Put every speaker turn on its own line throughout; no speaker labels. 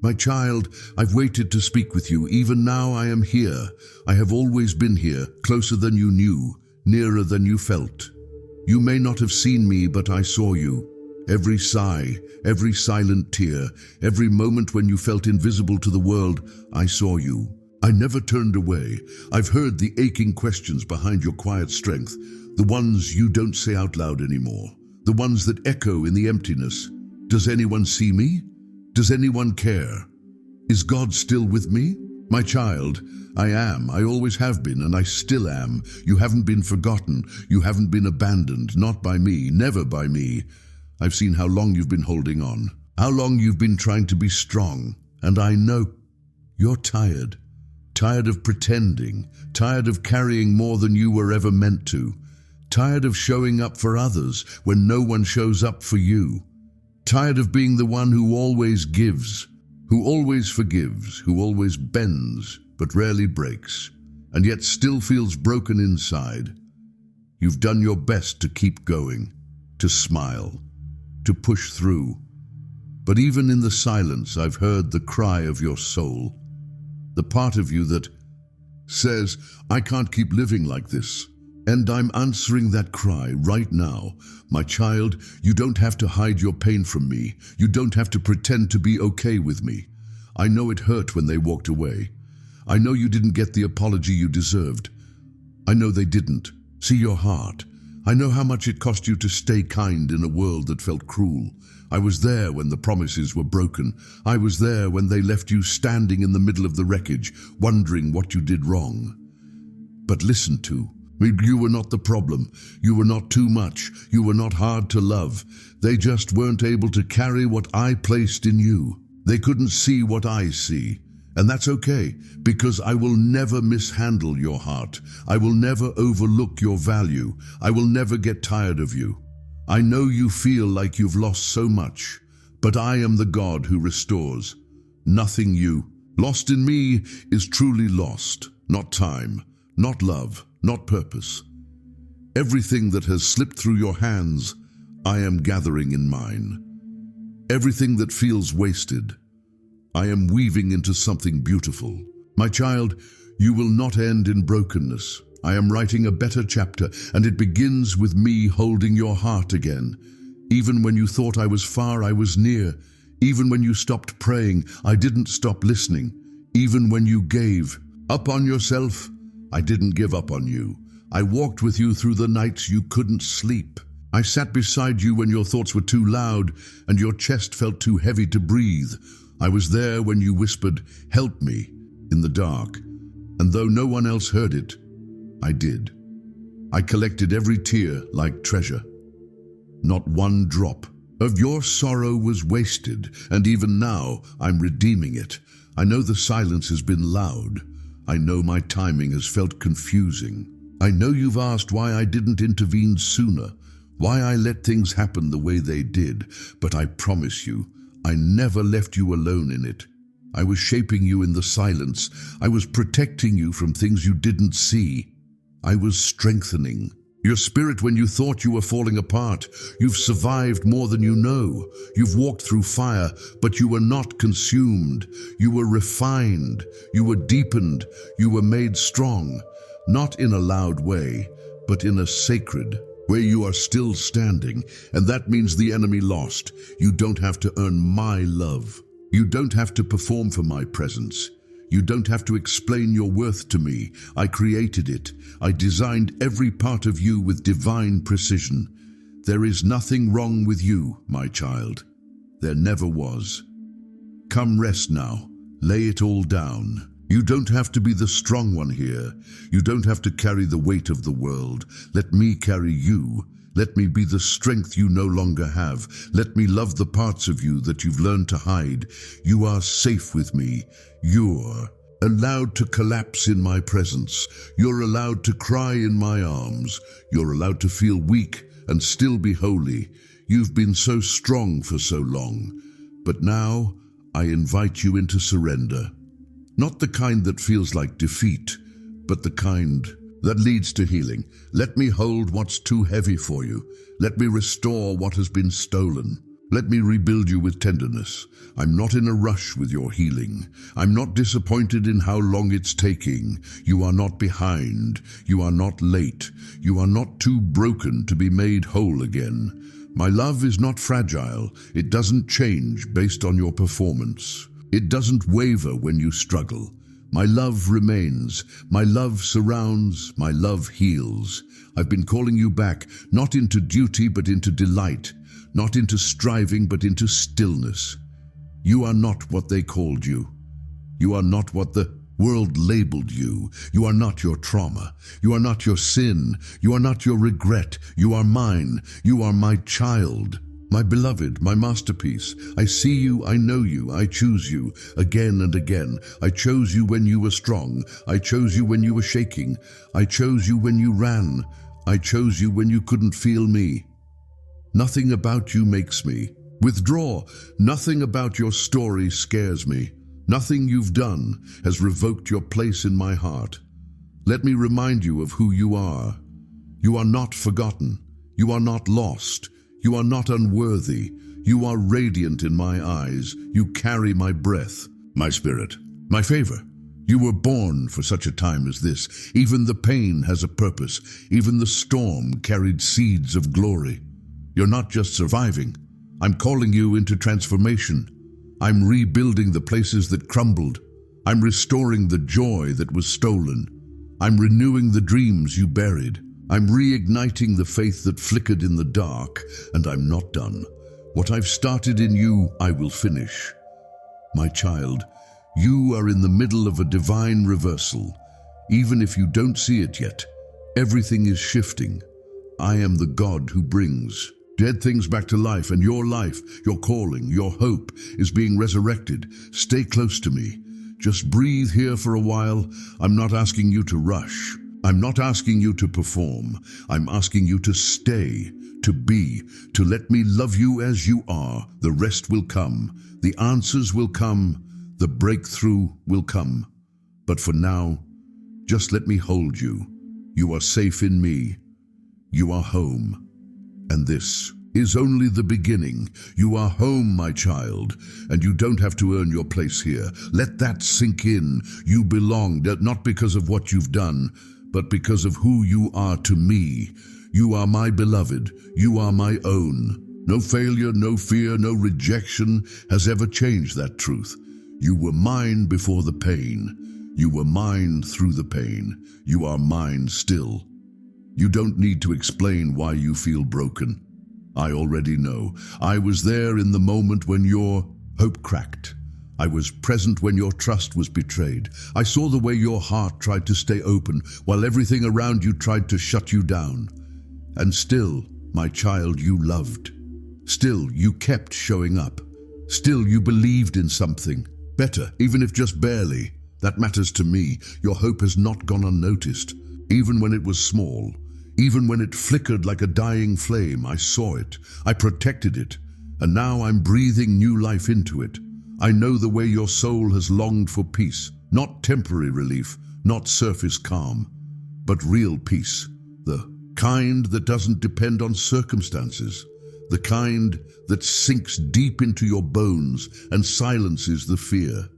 My child, I've waited to speak with you. Even now I am here. I have always been here, closer than you knew, nearer than you felt. You may not have seen me, but I saw you. Every sigh, every silent tear, every moment when you felt invisible to the world, I saw you. I never turned away. I've heard the aching questions behind your quiet strength, the ones you don't say out loud anymore, the ones that echo in the emptiness. Does anyone see me? Does anyone care? Is God still with me? My child, I am. I always have been, and I still am. You haven't been forgotten. You haven't been abandoned. Not by me. Never by me. I've seen how long you've been holding on, how long you've been trying to be strong, and I know you're tired. Tired of pretending, tired of carrying more than you were ever meant to, tired of showing up for others when no one shows up for you, tired of being the one who always gives, who always forgives, who always bends but rarely breaks, and yet still feels broken inside. You've done your best to keep going, to smile, to push through. But even in the silence, I've heard the cry of your soul, the part of you that says, I can't keep living like this. And I'm answering that cry right now. My child, you don't have to hide your pain from me. You don't have to pretend to be okay with me. I know it hurt when they walked away. I know you didn't get the apology you deserved. I know they didn't. See your heart. I know how much it cost you to stay kind in a world that felt cruel. I was there when the promises were broken. I was there when they left you standing in the middle of the wreckage, wondering what you did wrong. But listen to, you were not the problem. You were not too much. You were not hard to love. They just weren't able to carry what I placed in you. They couldn't see what I see. And that's okay, because I will never mishandle your heart. I will never overlook your value. I will never get tired of you. I know you feel like you've lost so much, but I am the God who restores. Nothing you. Lost in me is truly lost. Not time, not love, not purpose. Everything that has slipped through your hands, I am gathering in mine. Everything that feels wasted, I am weaving into something beautiful. My child, you will not end in brokenness. I am writing a better chapter, and it begins with me holding your heart again. Even when you thought I was far, I was near. Even when you stopped praying, I didn't stop listening. Even when you gave up on yourself, I didn't give up on you. I walked with you through the nights you couldn't sleep. I sat beside you when your thoughts were too loud and your chest felt too heavy to breathe. I was there when you whispered, "Help me," in the dark. And though no one else heard it, I did. I collected every tear like treasure. Not one drop of your sorrow was wasted, and even now I'm redeeming it. I know the silence has been loud. I know my timing has felt confusing. I know you've asked why I didn't intervene sooner, why I let things happen the way they did, but I promise you, I never left you alone in it. I was shaping you in the silence. I was protecting you from things you didn't see. I was strengthening your spirit when you thought you were falling apart. You've survived more than you know. You've walked through fire, but you were not consumed. You were refined. You were deepened. You were made strong, not in a loud way, but in a sacred where you are still standing, and that means the enemy lost. You don't have to earn my love. You don't have to perform for my presence. You don't have to explain your worth to me. I created it. I designed every part of you with divine precision. There is nothing wrong with you, my child. There never was. Come rest now. Lay it all down. You don't have to be the strong one here. You don't have to carry the weight of the world. Let me carry you. Let me be the strength you no longer have. Let me love the parts of you that you've learned to hide. You are safe with me. You're allowed to collapse in my presence. You're allowed to cry in my arms. You're allowed to feel weak and still be holy. You've been so strong for so long. But now I invite you into surrender. Not the kind that feels like defeat, but the kind that leads to healing. Let me hold what's too heavy for you. Let me restore what has been stolen. Let me rebuild you with tenderness. I'm not in a rush with your healing. I'm not disappointed in how long it's taking. You are not behind. You are not late. You are not too broken to be made whole again. My love is not fragile. It doesn't change based on your performance. It doesn't waver when you struggle. My love remains. My love surrounds. My love heals. I've been calling you back, not into duty but into delight, not into striving but into stillness. You are not what they called you. You are not what the world labeled you. You are not your trauma. You are not your sin. You are not your regret. You are mine. You are my child. My beloved, my masterpiece. I see you, I know you, I choose you again and again. I chose you when you were strong. I chose you when you were shaking. I chose you when you ran. I chose you when you couldn't feel me. Nothing about you makes me withdraw. Nothing about your story scares me. Nothing you've done has revoked your place in my heart. Let me remind you of who you are. You are not forgotten. You are not lost. You are not unworthy. You are radiant in my eyes. You carry my breath, my spirit, my favor. You were born for such a time as this. Even the pain has a purpose. Even the storm carried seeds of glory. You're not just surviving. I'm calling you into transformation. I'm rebuilding the places that crumbled. I'm restoring the joy that was stolen. I'm renewing the dreams you buried. I'm reigniting the faith that flickered in the dark, and I'm not done. What I've started in you, I will finish. My child, you are in the middle of a divine reversal. Even if you don't see it yet, everything is shifting. I am the God who brings dead things back to life, and your life, your calling, your hope is being resurrected. Stay close to me. Just breathe here for a while. I'm not asking you to rush. I'm not asking you to perform. I'm asking you to stay, to be, to let me love you as you are. The rest will come. The answers will come. The breakthrough will come. But for now, just let me hold you. You are safe in me. You are home. And this is only the beginning. You are home, my child, and you don't have to earn your place here. Let that sink in. You belong, not because of what you've done, but because of who you are to me. You are my beloved. You are my own. No failure, no fear, no rejection has ever changed that truth. You were mine before the pain. You were mine through the pain. You are mine still. You don't need to explain why you feel broken. I already know. I was there in the moment when your hope cracked. I was present when your trust was betrayed. I saw the way your heart tried to stay open while everything around you tried to shut you down. And still, my child, you loved. Still, you kept showing up. Still, you believed in something better, even if just barely. That matters to me. Your hope has not gone unnoticed. Even when it was small, even when it flickered like a dying flame, I saw it. I protected it. And now I'm breathing new life into it. I know the way your soul has longed for peace, not temporary relief, not surface calm, but real peace. The kind that doesn't depend on circumstances. The kind that sinks deep into your bones and silences the fear.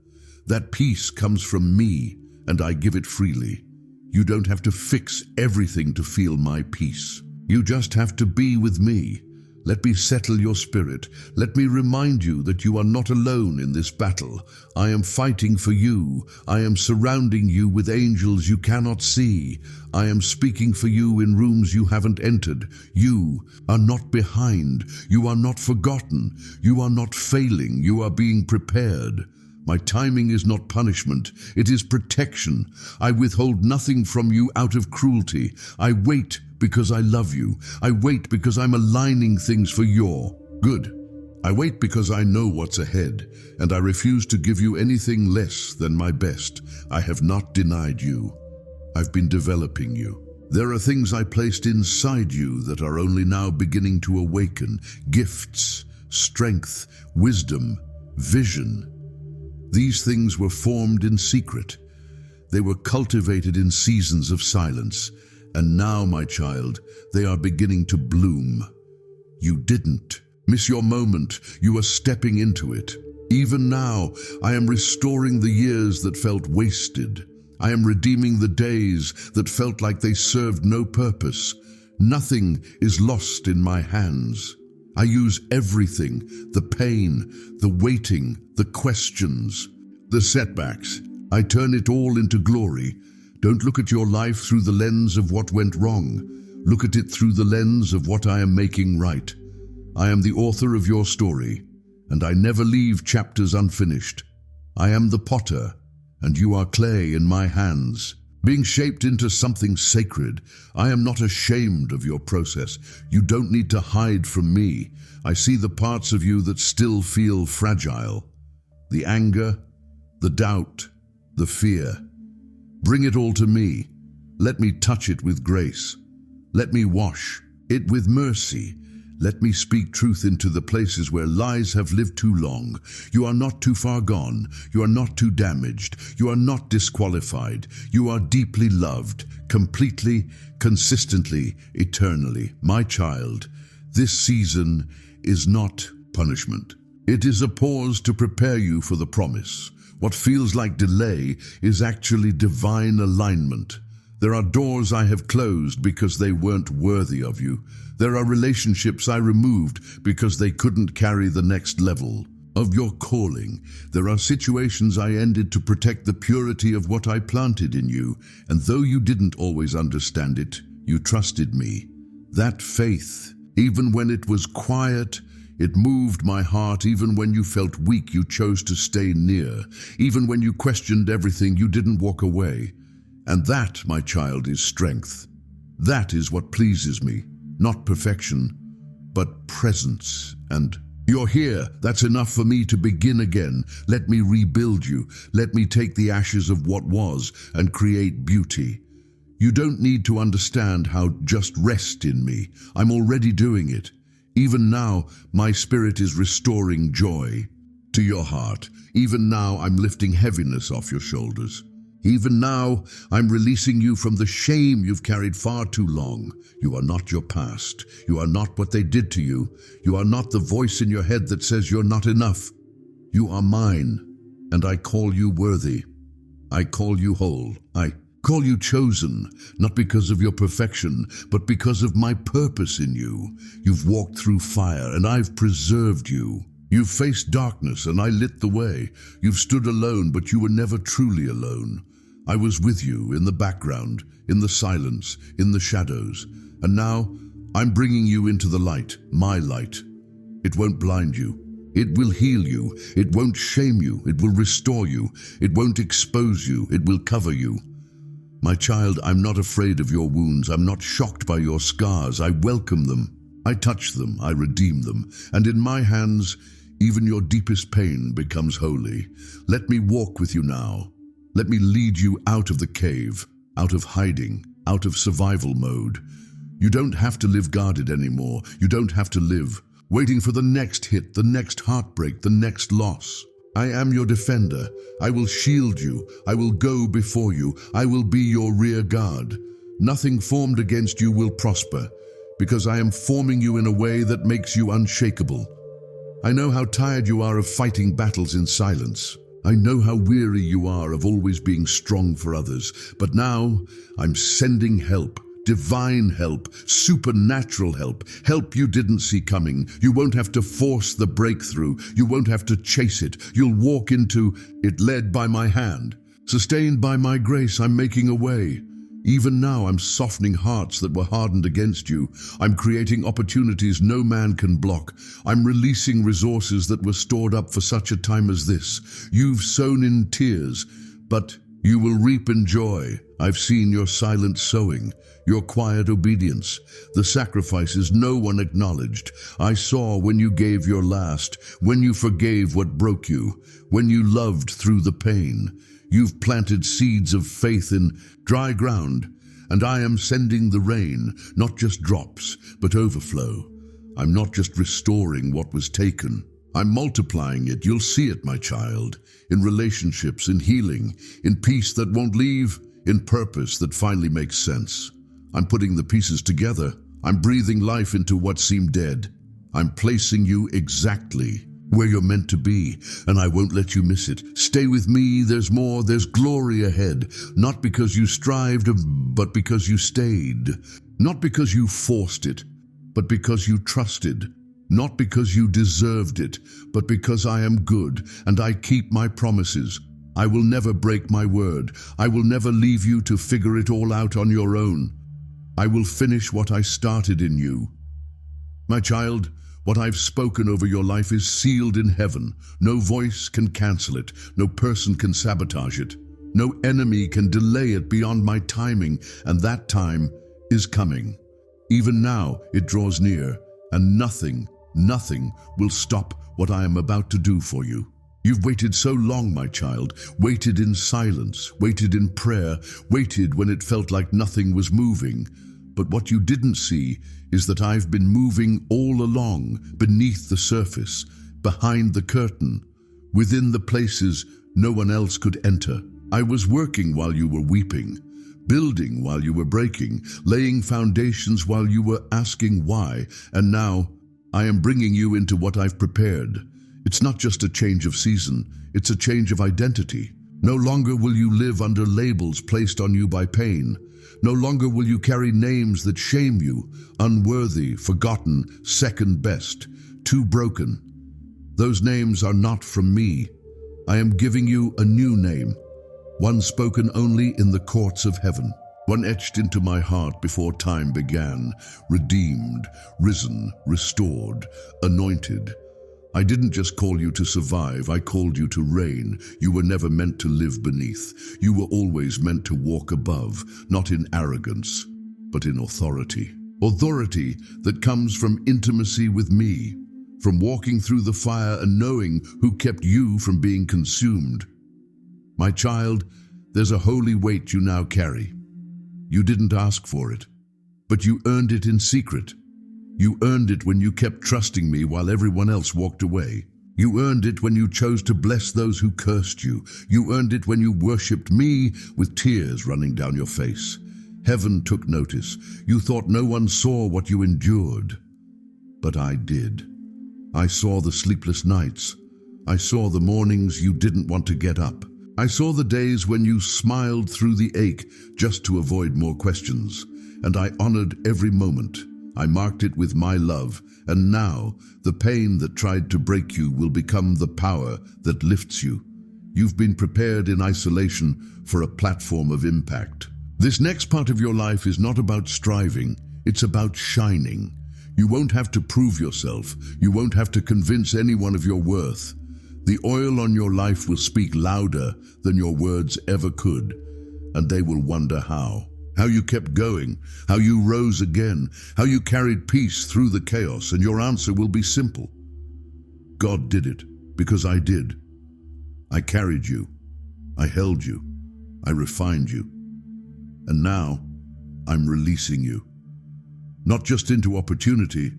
That peace comes from me, and I give it freely. You don't have to fix everything to feel my peace. You just have to be with me. Let me settle your spirit. Let me remind you that you are not alone in this battle. I am fighting for you. I am surrounding you with angels you cannot see. I am speaking for you in rooms you haven't entered. You are not behind. You are not forgotten. You are not failing. You are being prepared. My timing is not punishment. It is protection. I withhold nothing from you out of cruelty. I wait because I love you. I wait because I'm aligning things for your good. I wait because I know what's ahead, and I refuse to give you anything less than my best. I have not denied you. I've been developing you. There are things I placed inside you that are only now beginning to awaken. Gifts, strength, wisdom, vision. These things were formed in secret. They were cultivated in seasons of silence. And now, my child, they are beginning to bloom. You didn't miss your moment. You are stepping into it. Even now, I am restoring the years that felt wasted. I am redeeming the days that felt like they served no purpose. Nothing is lost in my hands. I use everything, the pain, the waiting, the questions, the setbacks. I turn it all into glory. Don't look at your life through the lens of what went wrong. Look at it through the lens of what I am making right. I am the author of your story, and I never leave chapters unfinished. I am the potter, and you are clay in my hands, being shaped into something sacred. I am not ashamed of your process. You don't need to hide from me. I see the parts of you that still feel fragile. The anger, the doubt, the fear. Bring it all to me. Let me touch it with grace. Let me wash it with mercy. Let me speak truth into the places where lies have lived too long. You are not too far gone. You are not too damaged. You are not disqualified. You are deeply loved, completely, consistently, eternally. My child, this season is not punishment. It is a pause to prepare you for the promise. What feels like delay is actually divine alignment. There are doors I have closed because they weren't worthy of you. There are relationships I removed because they couldn't carry the next level of your calling. There are situations I ended to protect the purity of what I planted in you. And though you didn't always understand it, you trusted me. That faith, even when it was quiet, it moved my heart. Even when you felt weak, you chose to stay near. Even when you questioned everything, you didn't walk away. And that, my child, is strength. That is what pleases me. Not perfection, but presence. And you're here. That's enough for me to begin again. Let me rebuild you. Let me take the ashes of what was and create beauty. You don't need to understand how. Just rest in me. I'm already doing it. Even now, my spirit is restoring joy to your heart. Even now, I'm lifting heaviness off your shoulders. Even now, I'm releasing you from the shame you've carried far too long. You are not your past. You are not what they did to you. You are not the voice in your head that says you're not enough. You are mine, and I call you worthy. I call you whole. I call you chosen, not because of your perfection, but because of my purpose in you. You've walked through fire, and I've preserved you. You've faced darkness, and I lit the way. You've stood alone, but you were never truly alone. I was with you in the background, in the silence, in the shadows. And now, I'm bringing you into the light, my light. It won't blind you. It will heal you. It won't shame you. It will restore you. It won't expose you. It will cover you. My child, I'm not afraid of your wounds. I'm not shocked by your scars. I welcome them. I touch them. I redeem them. And in my hands, even your deepest pain becomes holy. Let me walk with you now. Let me lead you out of the cave, out of hiding, out of survival mode. You don't have to live guarded anymore. You don't have to live waiting for the next hit, the next heartbreak, the next loss. I am your defender. I will shield you. I will go before you. I will be your rear guard. Nothing formed against you will prosper, because I am forming you in a way that makes you unshakable. I know how tired you are of fighting battles in silence. I know how weary you are of always being strong for others. But now, I'm sending help. Divine help, supernatural help, help you didn't see coming. You won't have to force the breakthrough. You won't have to chase it. You'll walk into it led by my hand. Sustained by my grace, I'm making a way. Even now, I'm softening hearts that were hardened against you. I'm creating opportunities no man can block. I'm releasing resources that were stored up for such a time as this. You've sown in tears, but you will reap in joy. I've seen your silent sowing, your quiet obedience, the sacrifices no one acknowledged. I saw when you gave your last, when you forgave what broke you, when you loved through the pain. You've planted seeds of faith in dry ground, and I am sending the rain, not just drops, but overflow. I'm not just restoring what was taken. I'm multiplying it. You'll see it, my child, in relationships, in healing, in peace that won't leave, in purpose that finally makes sense. I'm putting the pieces together. I'm breathing life into what seemed dead. I'm placing you exactly where you're meant to be, and I won't let you miss it. Stay with me, there's more, there's glory ahead. Not because you strived, but because you stayed. Not because you forced it, but because you trusted. Not because you deserved it, but because I am good, and I keep my promises. I will never break my word. I will never leave you to figure it all out on your own. I will finish what I started in you. My child, what I've spoken over your life is sealed in heaven. No voice can cancel it. No person can sabotage it. No enemy can delay it beyond my timing, and that time is coming. Even now, it draws near, and nothing will stop what I am about to do for you. You've waited so long, my child, waited in silence, waited in prayer, waited when it felt like nothing was moving. But what you didn't see is that I've been moving all along, beneath the surface, behind the curtain, within the places no one else could enter. I was working while you were weeping, building while you were breaking, laying foundations while you were asking why, and now I am bringing you into what I've prepared. It's not just a change of season, it's a change of identity. No longer will you live under labels placed on you by pain. No longer will you carry names that shame you, unworthy, forgotten, second best, too broken. Those names are not from me. I am giving you a new name, one spoken only in the courts of heaven, one etched into my heart before time began, redeemed, risen, restored, anointed. I didn't just call you to survive, I called you to reign. You were never meant to live beneath. You were always meant to walk above, not in arrogance, but in authority. Authority that comes from intimacy with me, from walking through the fire and knowing who kept you from being consumed. My child, there's a holy weight you now carry. You didn't ask for it, but you earned it in secret. You earned it when you kept trusting me while everyone else walked away. You earned it when you chose to bless those who cursed you. You earned it when you worshipped me with tears running down your face. Heaven took notice. You thought no one saw what you endured. But I did. I saw the sleepless nights. I saw the mornings you didn't want to get up. I saw the days when you smiled through the ache just to avoid more questions. And I honored every moment. I marked it with my love, and now the pain that tried to break you will become the power that lifts you. You've been prepared in isolation for a platform of impact. This next part of your life is not about striving, it's about shining. You won't have to prove yourself. You won't have to convince anyone of your worth. The oil on your life will speak louder than your words ever could, and they will wonder how. How you kept going, how you rose again, how you carried peace through the chaos, and your answer will be simple. God did it because I did. I carried you, I held you, I refined you, and now I'm releasing you. Not just into opportunity,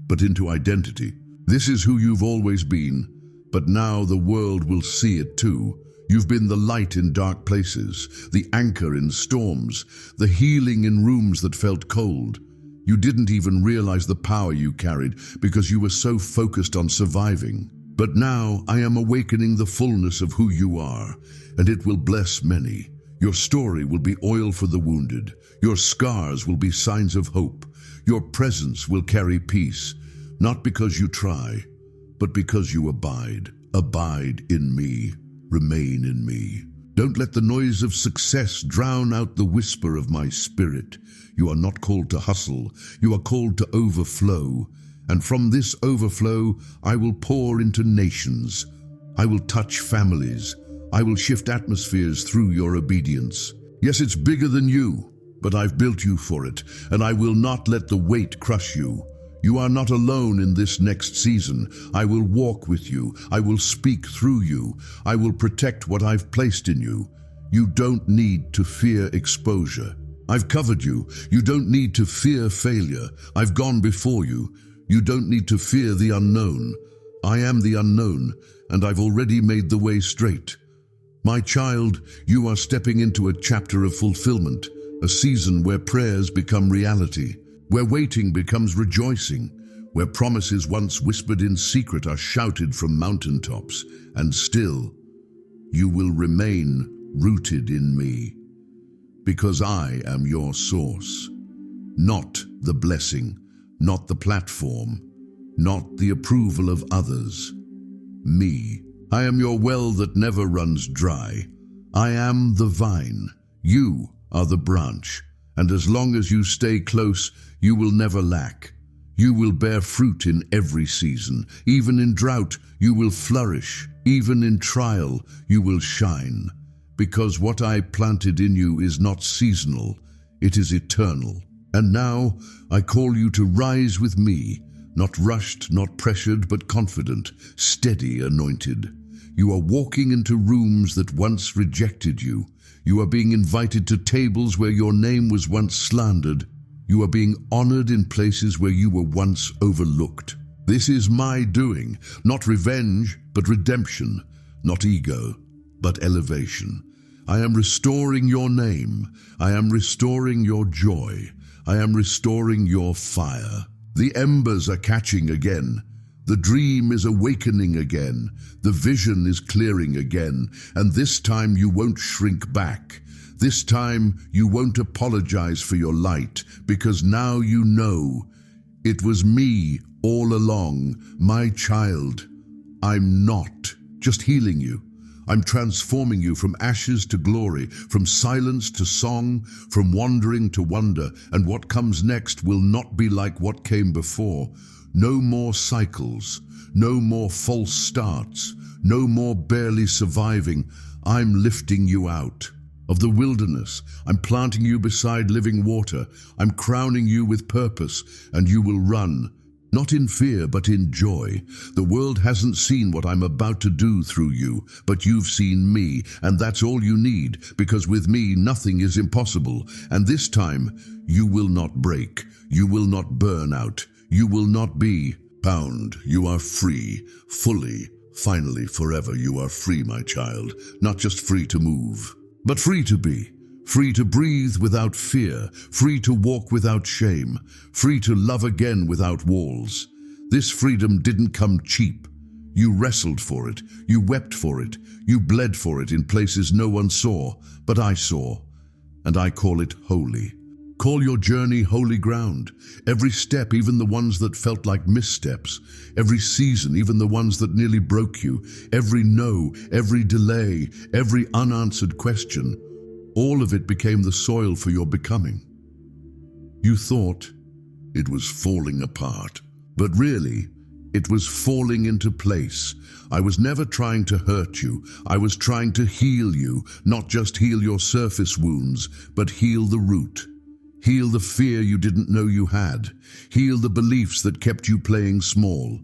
but into identity. This is who you've always been, but now the world will see it too. You've been the light in dark places, the anchor in storms, the healing in rooms that felt cold. You didn't even realize the power you carried because you were so focused on surviving. But now I am awakening the fullness of who you are, and it will bless many. Your story will be oil for the wounded. Your scars will be signs of hope. Your presence will carry peace, not because you try, but because you abide. Abide in me. Remain in me. Don't let the noise of success drown out the whisper of my spirit. You are not called to hustle. You are called to overflow. And from this overflow, I will pour into nations. I will touch families. I will shift atmospheres through your obedience. Yes, it's bigger than you, but I've built you for it, and I will not let the weight crush you. You are not alone in this next season. I will walk with you. I will speak through you. I will protect what I've placed in you. You don't need to fear exposure. I've covered you. You don't need to fear failure. I've gone before you. You don't need to fear the unknown. I am the unknown, and I've already made the way straight. My child, you are stepping into a chapter of fulfillment, a season where prayers become reality, where waiting becomes rejoicing, where promises once whispered in secret are shouted from mountaintops, and still you will remain rooted in me, because I am your source, not the blessing, not the platform, not the approval of others. Me. I am your well that never runs dry. I am the vine. You are the branch. And as long as you stay close, you will never lack. You will bear fruit in every season. Even in drought, you will flourish. Even in trial, you will shine. Because what I planted in you is not seasonal, it is eternal. And now I call you to rise with me, not rushed, not pressured, but confident, steady, anointed. You are walking into rooms that once rejected you. You are being invited to tables where your name was once slandered. You are being honored in places where you were once overlooked. This is my doing, not revenge, but redemption, not ego, but elevation. I am restoring your name. I am restoring your joy. I am restoring your fire. The embers are catching again. The dream is awakening again. The vision is clearing again. And this time you won't shrink back. This time you won't apologize for your light, because now you know it was me all along, my child. I'm not just healing you. I'm transforming you from ashes to glory, from silence to song, from wandering to wonder, and what comes next will not be like what came before. No more cycles, no more false starts, no more barely surviving. I'm lifting you out of the wilderness. I'm planting you beside living water. I'm crowning you with purpose, and you will run. Not in fear, but in joy. The world hasn't seen what I'm about to do through you, but you've seen me, and that's all you need, because with me nothing is impossible. And this time, you will not break. You will not burn out. You will not be bound. You are free, fully, finally, forever. You are free, my child. Not just free to move, but free to be. Free to breathe without fear, free to walk without shame, free to love again without walls. This freedom didn't come cheap. You wrestled for it, you wept for it, you bled for it in places no one saw, but I saw, and I call it holy. Call your journey holy ground. Every step, even the ones that felt like missteps. Every season, even the ones that nearly broke you. Every no, every delay, every unanswered question. All of it became the soil for your becoming. You thought it was falling apart, but really, it was falling into place. I was never trying to hurt you. I was trying to heal you, not just heal your surface wounds, but heal the root. Heal the fear you didn't know you had. Heal the beliefs that kept you playing small.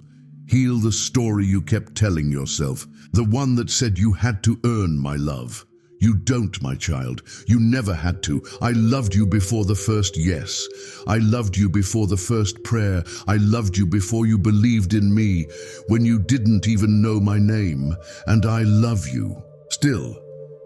Heal the story you kept telling yourself, the one that said you had to earn my love. You don't, my child. You never had to. I loved you before the first yes. I loved you before the first prayer. I loved you before you believed in me, when you didn't even know my name. And I love you. Still,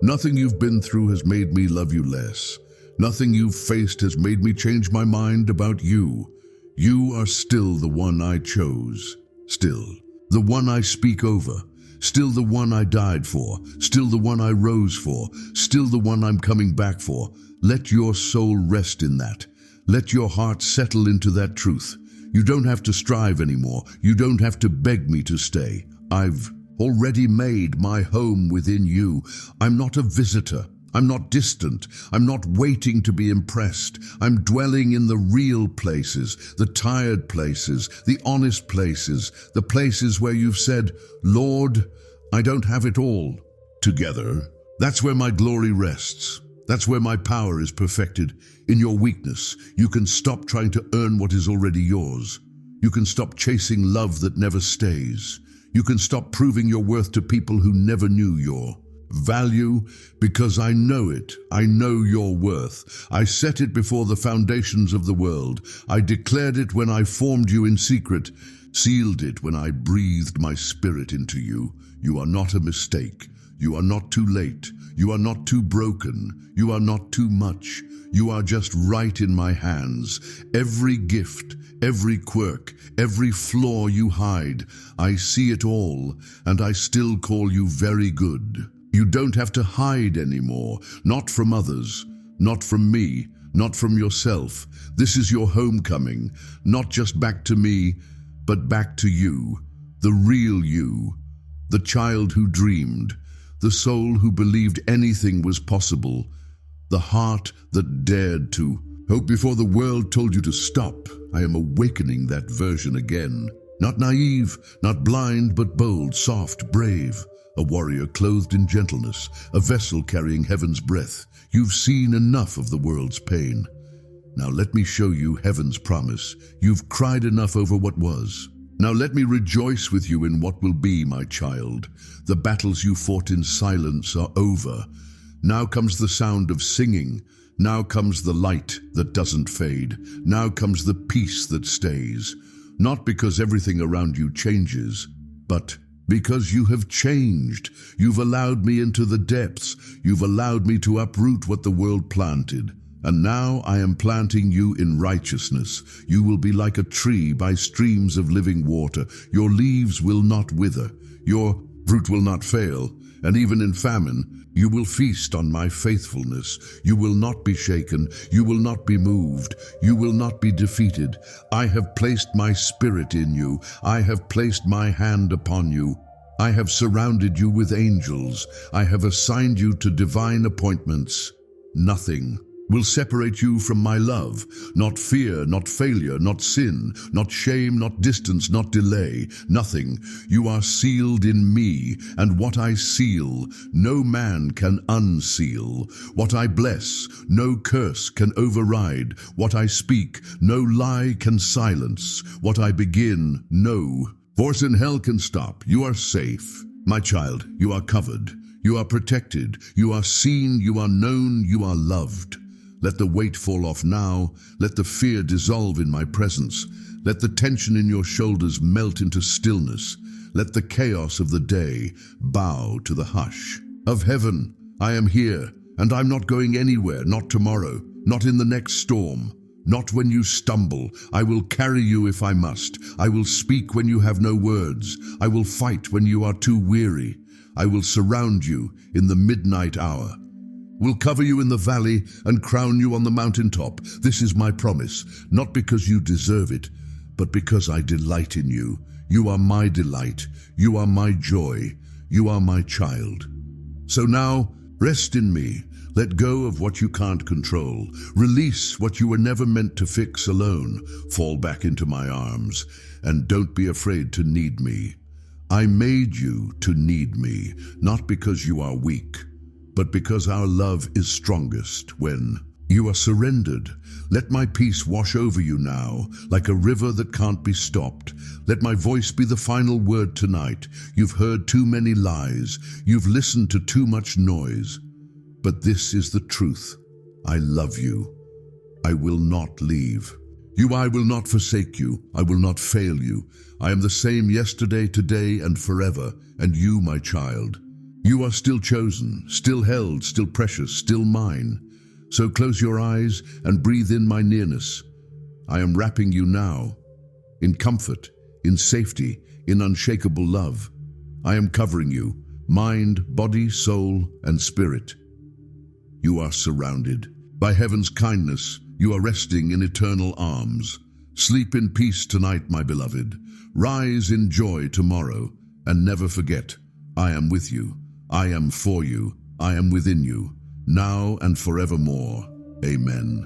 nothing you've been through has made me love you less. Nothing you've faced has made me change my mind about you. You are still the one I chose. Still, the one I speak over. Still the one I died for, still the one I rose for, still the one I'm coming back for. Let your soul rest in that. Let your heart settle into that truth. You don't have to strive anymore. You don't have to beg me to stay. I've already made my home within you. I'm not a visitor. I'm not distant. I'm not waiting to be impressed. I'm dwelling in the real places, the tired places, the honest places, the places where you've said, Lord, I don't have it all together. That's where my glory rests. That's where my power is perfected. In your weakness, you can stop trying to earn what is already yours. You can stop chasing love that never stays. You can stop proving your worth to people who never knew your value, because I know it. I know your worth. I set it before the foundations of the world. I declared it when I formed you in secret, sealed it when I breathed my spirit into you. You are not a mistake. You are not too late. You are not too broken. You are not too much. You are just right in my hands. Every gift, every quirk, every flaw you hide. I see it all, and I still call you very good. You don't have to hide anymore, not from others, not from me, not from yourself. This is your homecoming, not just back to me, but back to you, the real you, the child who dreamed, the soul who believed anything was possible, the heart that dared to hope before the world told you to stop. I am awakening that version again. Not naive, not blind, but bold, soft, brave. A warrior clothed in gentleness, a vessel carrying heaven's breath. You've seen enough of the world's pain. Now let me show you heaven's promise. You've cried enough over what was. Now let me rejoice with you in what will be, my child. The battles you fought in silence are over. Now comes the sound of singing. Now comes the light that doesn't fade. Now comes the peace that stays. Not because everything around you changes, but because you have changed. You've allowed me into the depths. You've allowed me to uproot what the world planted. And now I am planting you in righteousness. You will be like a tree by streams of living water. Your leaves will not wither. Your fruit will not fail. And even in famine, you will feast on my faithfulness. You will not be shaken. You will not be moved. You will not be defeated. I have placed my spirit in you. I have placed my hand upon you. I have surrounded you with angels. I have assigned you to divine appointments. Nothing will separate you from my love. Not fear, not failure, not sin, not shame, not distance, not delay. Nothing. You are sealed in me, and what I seal, no man can unseal. What I bless, no curse can override. What I speak, no lie can silence. What I begin, no force in hell can stop. You are safe. My child, you are covered. You are protected. You are seen. You are known. You are loved. Let the weight fall off now. Let the fear dissolve in my presence. Let the tension in your shoulders melt into stillness. Let the chaos of the day bow to the hush of heaven. I am here, and I'm not going anywhere, not tomorrow, not in the next storm, not when you stumble. I will carry you if I must. I will speak when you have no words. I will fight when you are too weary. I will surround you in the midnight hour. Will cover you in the valley and crown you on the mountaintop. This is my promise, not because you deserve it, but because I delight in you. You are my delight. You are my joy. You are my child. So now, rest in me. Let go of what you can't control. Release what you were never meant to fix alone. Fall back into my arms, and don't be afraid to need me. I made you to need me, not because you are weak, but because our love is strongest when you are surrendered. Let my peace wash over you now, like a river that can't be stopped. Let my voice be the final word tonight. You've heard too many lies. You've listened to too much noise. But this is the truth. I love you. I will not leave you. I will not forsake you. I will not fail you. I am the same yesterday, today, and forever. And you, my child, you are still chosen, still held, still precious, still mine. So close your eyes and breathe in my nearness. I am wrapping you now, in comfort, in safety, in unshakable love. I am covering you, mind, body, soul, and spirit. You are surrounded by heaven's kindness. You are resting in eternal arms. Sleep in peace tonight, my beloved. Rise in joy tomorrow, and never forget, I am with you. I am for you. I am within you, now and forevermore. Amen.